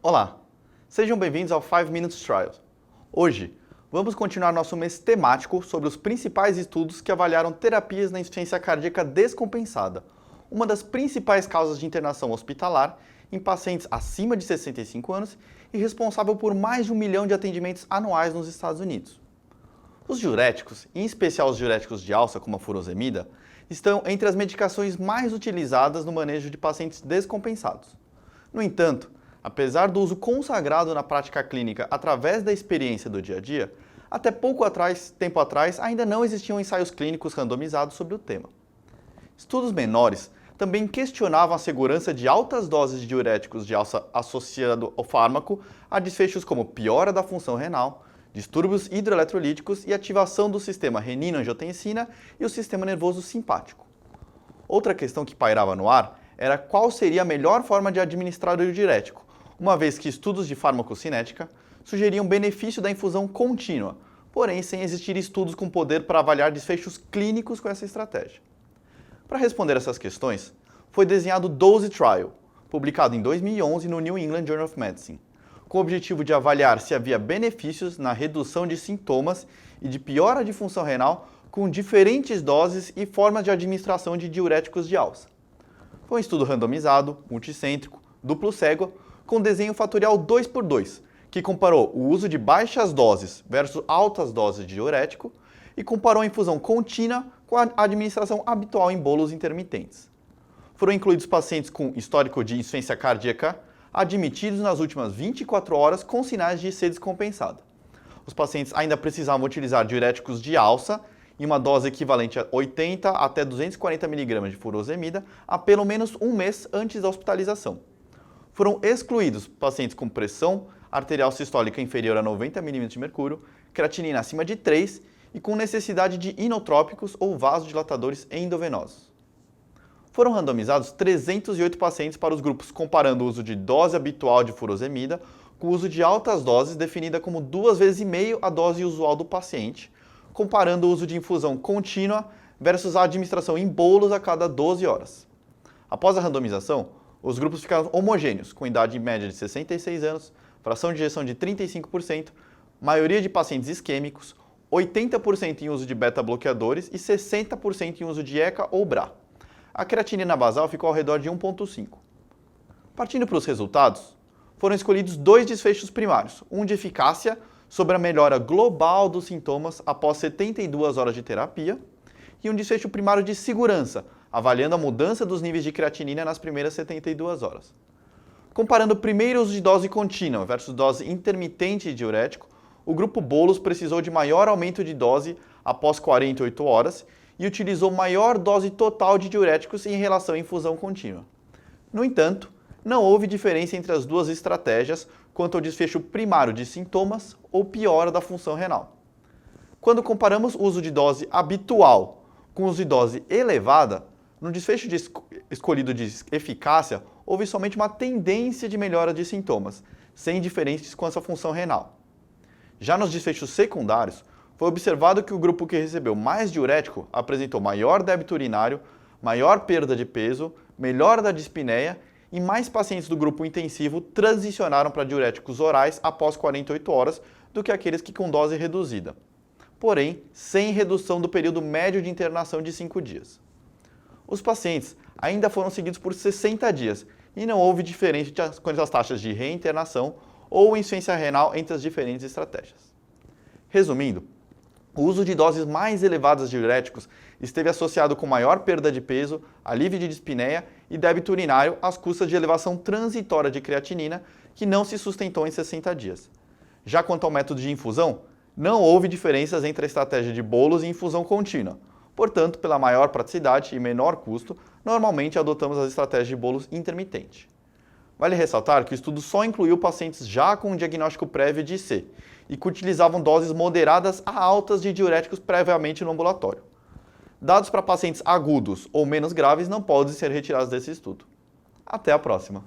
Olá, sejam bem-vindos ao 5 Minutes Trial. Hoje, vamos continuar nosso mês temático sobre os principais estudos que avaliaram terapias na insuficiência cardíaca descompensada, uma das principais causas de internação hospitalar em pacientes acima de 65 anos e responsável por mais de 1 milhão de atendimentos anuais nos Estados Unidos. Os diuréticos, em especial os diuréticos de alça, como a furosemida, estão entre as medicações mais utilizadas no manejo de pacientes descompensados. No entanto, apesar do uso consagrado na prática clínica através da experiência do dia a dia, até tempo atrás ainda não existiam ensaios clínicos randomizados sobre o tema. Estudos menores também questionavam a segurança de altas doses de diuréticos de alça associado ao fármaco a desfechos como piora da função renal, distúrbios hidroeletrolíticos e ativação do sistema renina-angiotensina e o sistema nervoso simpático. Outra questão que pairava no ar era qual seria a melhor forma de administrar o diurético, uma vez que estudos de farmacocinética sugeriam benefício da infusão contínua, porém sem existir estudos com poder para avaliar desfechos clínicos com essa estratégia. Para responder essas questões, foi desenhado o DOSE Trial, publicado em 2011 no New England Journal of Medicine, com o objetivo de avaliar se havia benefícios na redução de sintomas e de piora de função renal com diferentes doses e formas de administração de diuréticos de alça. Foi um estudo randomizado, multicêntrico, duplo cego, com desenho fatorial 2x2, que comparou o uso de baixas doses versus altas doses de diurético e comparou a infusão contínua com a administração habitual em bolos intermitentes. Foram incluídos pacientes com histórico de insuficiência cardíaca admitidos nas últimas 24 horas com sinais de IC descompensada. Os pacientes ainda precisavam utilizar diuréticos de alça em uma dose equivalente a 80 até 240 mg de furosemida há pelo menos um mês antes da hospitalização. Foram excluídos pacientes com pressão arterial sistólica inferior a 90 mm de mercúrio, creatinina acima de 3 e com necessidade de inotrópicos ou vasodilatadores endovenosos. Foram randomizados 308 pacientes para os grupos comparando o uso de dose habitual de furosemida com o uso de altas doses definida como 2,5 vezes a dose usual do paciente, comparando o uso de infusão contínua versus a administração em bolos a cada 12 horas. Após a randomização, os grupos ficaram homogêneos, com idade média de 66 anos, fração de ejeção de 35%, maioria de pacientes isquêmicos, 80% em uso de beta-bloqueadores e 60% em uso de ECA ou BRA. A creatinina basal ficou ao redor de 1,5. Partindo para os resultados, foram escolhidos 2 desfechos primários, um de eficácia sobre a melhora global dos sintomas após 72 horas de terapia e um desfecho primário de segurança, avaliando a mudança dos níveis de creatinina nas primeiras 72 horas. Comparando o primeiro uso de dose contínua versus dose intermitente de diurético, o grupo bolos precisou de maior aumento de dose após 48 horas e utilizou maior dose total de diuréticos em relação à infusão contínua. No entanto, não houve diferença entre as duas estratégias quanto ao desfecho primário de sintomas ou piora da função renal. Quando comparamos o uso de dose habitual com o uso de dose elevada, no desfecho escolhido de eficácia, houve somente uma tendência de melhora de sintomas, sem diferenças com essa função renal. Já nos desfechos secundários, foi observado que o grupo que recebeu mais diurético apresentou maior débito urinário, maior perda de peso, melhora da dispneia e mais pacientes do grupo intensivo transicionaram para diuréticos orais após 48 horas do que aqueles que com dose reduzida. Porém, sem redução do período médio de internação de 5 dias. Os pacientes ainda foram seguidos por 60 dias e não houve diferença quanto às taxas de reinternação ou insuficiência renal entre as diferentes estratégias. Resumindo, o uso de doses mais elevadas de diuréticos esteve associado com maior perda de peso, alívio de dispneia e débito urinário às custas de elevação transitória de creatinina, que não se sustentou em 60 dias. Já quanto ao método de infusão, não houve diferenças entre a estratégia de bolos e infusão contínua. Portanto, pela maior praticidade e menor custo, normalmente adotamos as estratégias de bolos intermitente. Vale ressaltar que o estudo só incluiu pacientes já com um diagnóstico prévio de IC e que utilizavam doses moderadas a altas de diuréticos previamente no ambulatório. Dados para pacientes agudos ou menos graves não podem ser retirados desse estudo. Até a próxima!